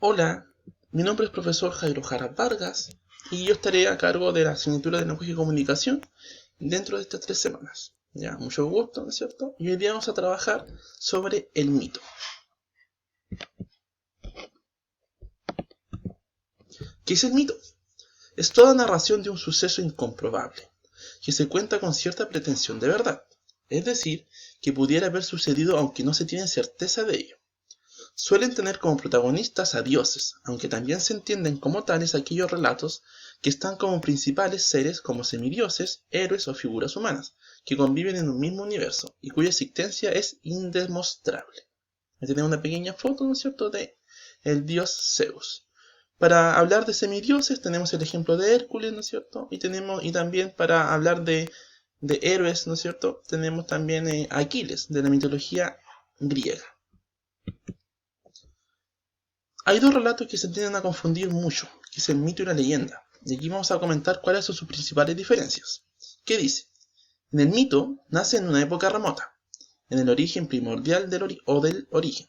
Hola, mi nombre es profesor Jairo Jara Vargas y yo estaré a cargo de la asignatura de lenguaje y comunicación dentro de estas 3 semanas. Ya, mucho gusto, ¿no es cierto? Y hoy día vamos a trabajar sobre el mito. ¿Qué es el mito? Es toda narración de un suceso incomprobable, que se cuenta con cierta pretensión de verdad, es decir, que pudiera haber sucedido aunque no se tiene certeza de ello. Suelen tener como protagonistas a dioses, aunque también se entienden como tales aquellos relatos que están como principales seres como semidioses, héroes o figuras humanas, que conviven en un mismo universo y cuya existencia es indemostrable. Aquí tenemos una pequeña foto, ¿no es cierto?, de el dios Zeus. Para hablar de semidioses tenemos el ejemplo de Hércules, ¿no es cierto? Y también para hablar de héroes, ¿no es cierto?, tenemos también Aquiles, de la mitología griega. Hay dos relatos que se tienden a confundir mucho, que es el mito y la leyenda, y aquí vamos a comentar cuáles son sus principales diferencias. ¿Qué dice? En el mito nace en una época remota, en el origen primordial del origen.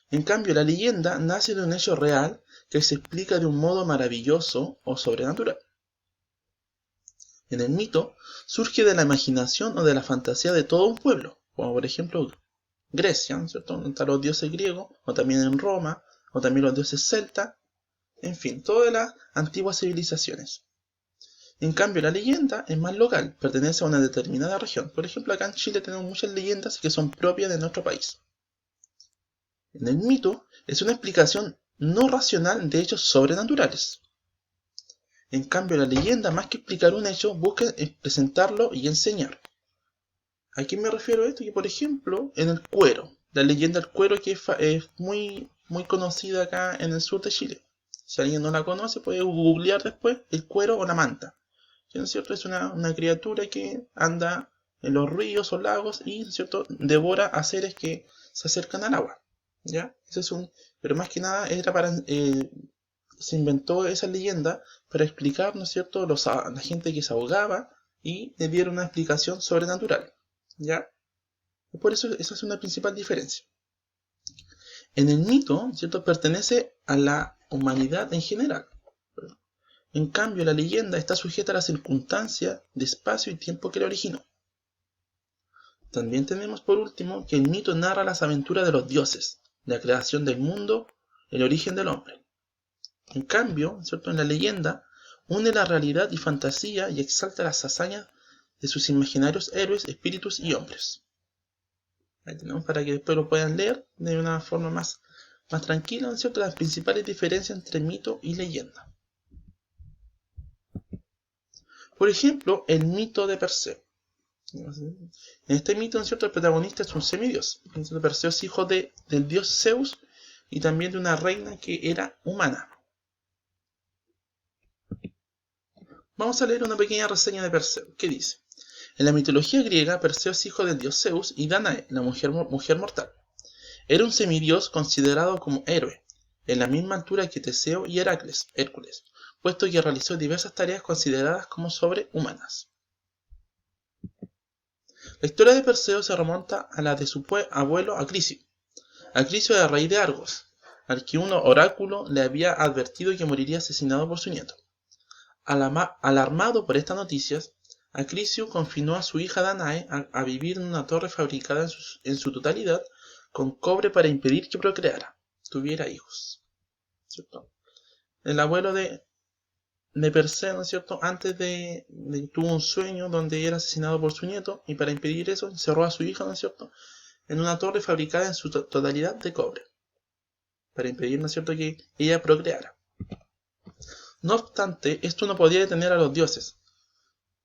En cambio, la leyenda nace de un hecho real que se explica de un modo maravilloso o sobrenatural. En el mito surge de la imaginación o de la fantasía de todo un pueblo, como por ejemplo Grecia, ¿no es cierto?, donde están los dioses griegos, o también en Roma, o también los dioses celtas, en fin, todas las antiguas civilizaciones. En cambio, la leyenda es más local, pertenece a una determinada región. Por ejemplo, acá en Chile tenemos muchas leyendas que son propias de nuestro país. En el mito es una explicación no racional de hechos sobrenaturales. En cambio, la leyenda, más que explicar un hecho, busca presentarlo y enseñar. ¿A qué me refiero a esto? Que, por ejemplo, en el cuero, la leyenda del cuero que es muy conocida acá en el sur de Chile. Si alguien no la conoce, puede googlear después el cuero o la manta. ¿No es cierto? Es una criatura que anda en los ríos o lagos y, ¿no es cierto?, devora a seres que se acercan al agua. ¿Ya? Pero más que nada era se inventó esa leyenda para explicar, ¿no es cierto?, la gente que se ahogaba y le dieron una explicación sobrenatural. ¿Ya? Y por eso esa es una principal diferencia. En el mito, ¿cierto?, pertenece a la humanidad en general. En cambio, la leyenda está sujeta a las circunstancias de espacio y tiempo que la originó. También tenemos por último que el mito narra las aventuras de los dioses, la creación del mundo, el origen del hombre. En cambio, ¿cierto?, en la leyenda une la realidad y fantasía y exalta las hazañas de sus imaginarios héroes, espíritus y hombres. Ahí tenemos para que después lo puedan leer de una forma más tranquila, ¿no es cierto?, las principales diferencias entre mito y leyenda. Por ejemplo, el mito de Perseo. En este mito, ¿no es cierto?, el protagonista es un semidios. Perseo es hijo del dios Zeus y también de una reina que era humana. Vamos a leer una pequeña reseña de Perseo. ¿Qué dice? En la mitología griega, Perseo es hijo del dios Zeus y Danae, la mujer mortal. Era un semidios considerado como héroe, en la misma altura que Teseo y Hércules, puesto que realizó diversas tareas consideradas como sobrehumanas. La historia de Perseo se remonta a la de su abuelo Acrisio. Acrisio era rey de Argos, al que un oráculo le había advertido que moriría asesinado por su nieto. Alarmado por estas noticias, Acrisio confinó a su hija Danae a vivir en una torre fabricada en su totalidad con cobre para impedir que tuviera hijos. ¿Cierto? El abuelo de Perseo, ¿no es cierto?, tuvo un sueño donde era asesinado por su nieto, y para impedir eso encerró a su hija, ¿no es cierto?, en una torre fabricada en su totalidad de cobre, para impedir, ¿no es cierto?, que ella procreara. No obstante, esto no podía detener a los dioses,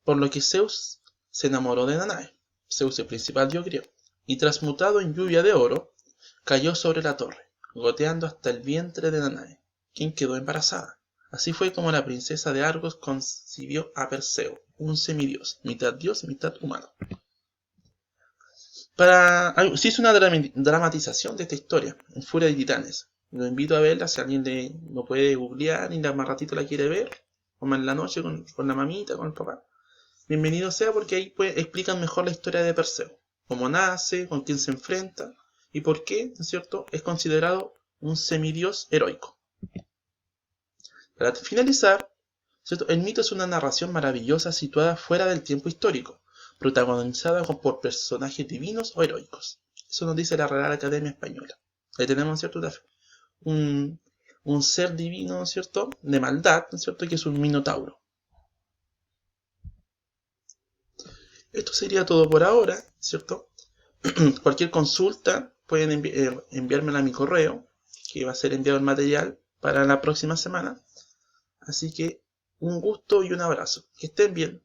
por lo que Zeus se enamoró de Danae, Zeus el principal dios griego, y transmutado en lluvia de oro, cayó sobre la torre, goteando hasta el vientre de Danae, quien quedó embarazada. Así fue como la princesa de Argos concibió a Perseo, un semidios, mitad dios y mitad humano. Se hizo una dramatización de esta historia en Furia de Titanes. Lo invito a verla si alguien lo puede googlear y más ratito la quiere ver, o más en la noche con la mamita, con el papá. Bienvenido sea, porque ahí explican mejor la historia de Perseo, cómo nace, con quién se enfrenta y por qué, ¿no es cierto?, es considerado un semidios heroico. Para finalizar, ¿cierto? El mito es una narración maravillosa situada fuera del tiempo histórico, protagonizada por personajes divinos o heroicos. Eso nos dice la Real Academia Española. Ahí tenemos, ¿cierto? Un ser divino, ¿cierto? De maldad, ¿cierto? Que es un minotauro. Esto sería todo por ahora, ¿cierto? Cualquier consulta pueden enviármela a mi correo, que va a ser enviado el material para la próxima semana. Así que un gusto y un abrazo. Que estén bien.